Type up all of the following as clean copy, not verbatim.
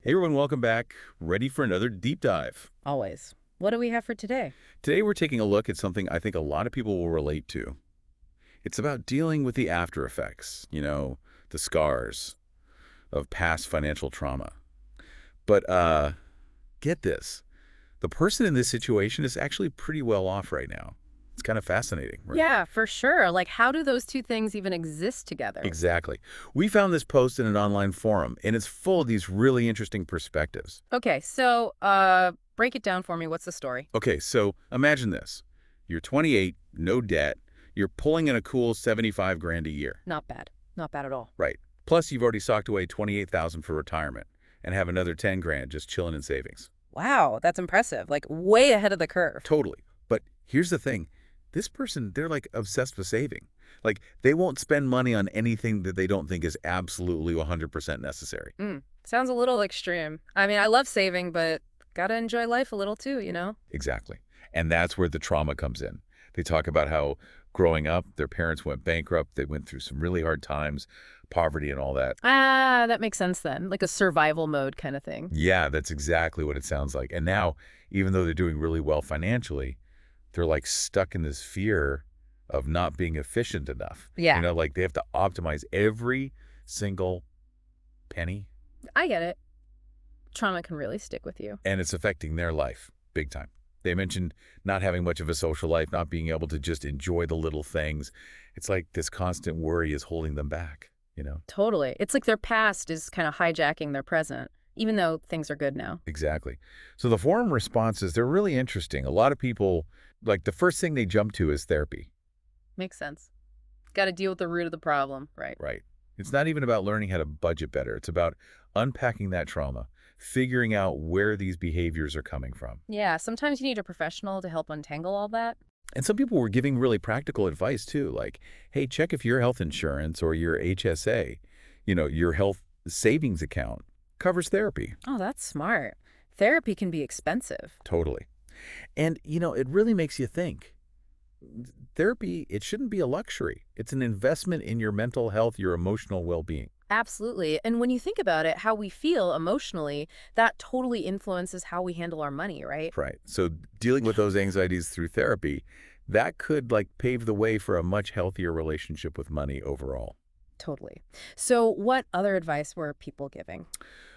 Hey everyone, welcome back. Ready for another deep dive. Always. What do we have for today? Today we're taking a look at something I think a lot of people will relate to. It's about dealing with the after effects, the scars of past financial trauma. But get this. The person in this situation is actually pretty well off right now. It's kind of fascinating, right? Yeah, for sure. Like, how do those two things even exist together? Exactly. We found this post in an online forum, and it's full of these really interesting perspectives. Okay, so break it down for me. What's the story? Okay, so imagine this. You're 28, no debt. You're pulling in a cool 75 grand a year. Not bad. Not bad at all. Right. Plus, you've already socked away 28,000 for retirement and have another 10 grand just chilling in savings. Wow, that's impressive. Like, way ahead of the curve. Totally. But here's the thing. This person, they're like obsessed with saving. Like, they won't spend money on anything that they don't think is absolutely 100% necessary. Sounds a little extreme. I mean, I love saving, but gotta enjoy life a little too, you know? Exactly. And that's where the trauma comes in. They talk about how growing up, their parents went bankrupt. They went through some really hard times, poverty and all that. Ah, that makes sense then. Like a survival mode kind of thing. Yeah, that's exactly what it sounds like. And now, even though they're doing really well financially, they're like stuck in this fear of not being efficient enough. Yeah, Like they have to optimize every single penny, I get it. Trauma can really stick with you. and it's affecting their life big time. They mentioned not having much of a social life, not being able to just enjoy the little things. It's like this constant worry is holding them back. Totally. It's like their past is kind of hijacking their present, even though things are good now. Exactly. So the forum responses, they're really interesting. A lot of people, like the first thing they jump to is therapy. Makes sense. Got to deal with the root of the problem, right? Right. It's not even about learning how to budget better. It's about unpacking that trauma, figuring out where these behaviors are coming from. Yeah, sometimes you need a professional to help untangle all that. And some people were giving really practical advice too, like, hey, check if your health insurance or your HSA, your health savings account covers therapy. Oh, that's smart. Therapy can be expensive. Totally. And, it really makes you think. Therapy, it shouldn't be a luxury. It's an investment in your mental health, your emotional well-being. Absolutely. And when you think about it, how we feel emotionally, that totally influences how we handle our money, right? Right. So dealing with those anxieties through therapy, that could like pave the way for a much healthier relationship with money overall. Totally. So, what other advice were people giving?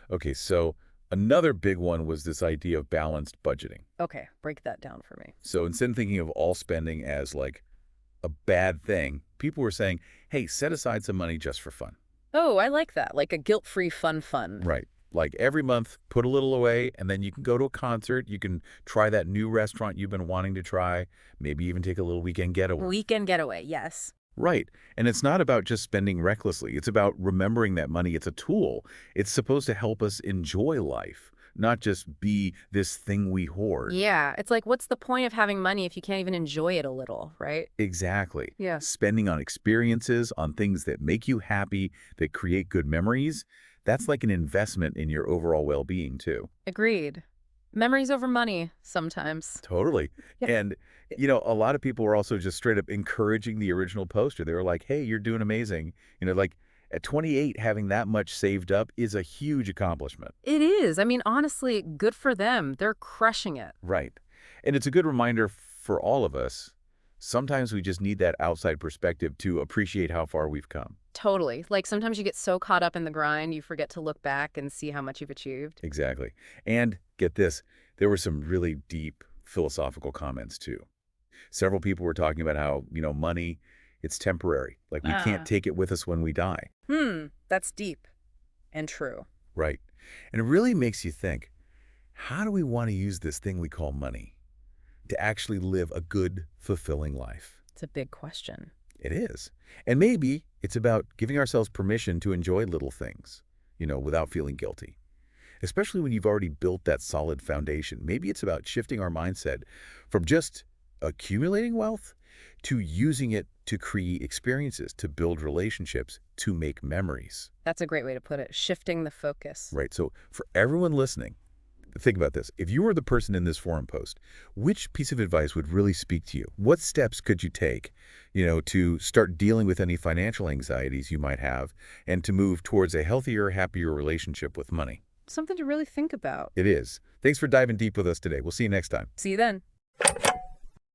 Okay, so another big one was this idea of balanced budgeting. Okay, break that down for me. So instead of thinking of all spending as like a bad thing, people were saying, hey, set aside some money just for fun. Oh, I like that. Like a guilt-free fun fund. Right. Like every month, put a little away, and then you can go to a concert. You can try that new restaurant you've been wanting to try, maybe even take a little weekend getaway. Weekend getaway, yes. Right. And it's not about just spending recklessly. It's about remembering that money, it's a tool. It's supposed to help us enjoy life, not just be this thing we hoard. Yeah, it's like, what's the point of having money if you can't even enjoy it a little, right? Exactly. Yeah. Spending on experiences, on things that make you happy, that create good memories, that's like an investment in your overall well-being too. Agreed. Memories over money sometimes. Totally. Yeah. And, a lot of people were also just straight up encouraging the original poster. They were like, hey, you're doing amazing. Like at 28, having that much saved up is a huge accomplishment. It is. I mean, honestly, good for them. They're crushing it. Right. And it's a good reminder for all of us. Sometimes we just need that outside perspective to appreciate how far we've come. Totally. Like sometimes you get so caught up in the grind, you forget to look back and see how much you've achieved. Exactly. And get this, there were some really deep philosophical comments too. Several people were talking about how, money, it's temporary. Like we can't Ah. take it with us when we die. That's deep and true. Right. And it really makes you think, how do we want to use this thing we call money to actually live a good, fulfilling life? It's a big question. It is. And maybe it's about giving ourselves permission to enjoy little things, without feeling guilty. Especially when you've already built that solid foundation. Maybe it's about shifting our mindset from just accumulating wealth to using it to create experiences, to build relationships, to make memories. That's a great way to put it. Shifting the focus. Right. So for everyone listening, think about this. If you were the person in this forum post, which piece of advice would really speak to you? What steps could you take, to start dealing with any financial anxieties you might have and to move towards a healthier, happier relationship with money? Something to really think about. It is. Thanks for diving deep with us today. We'll see you next time. See you then.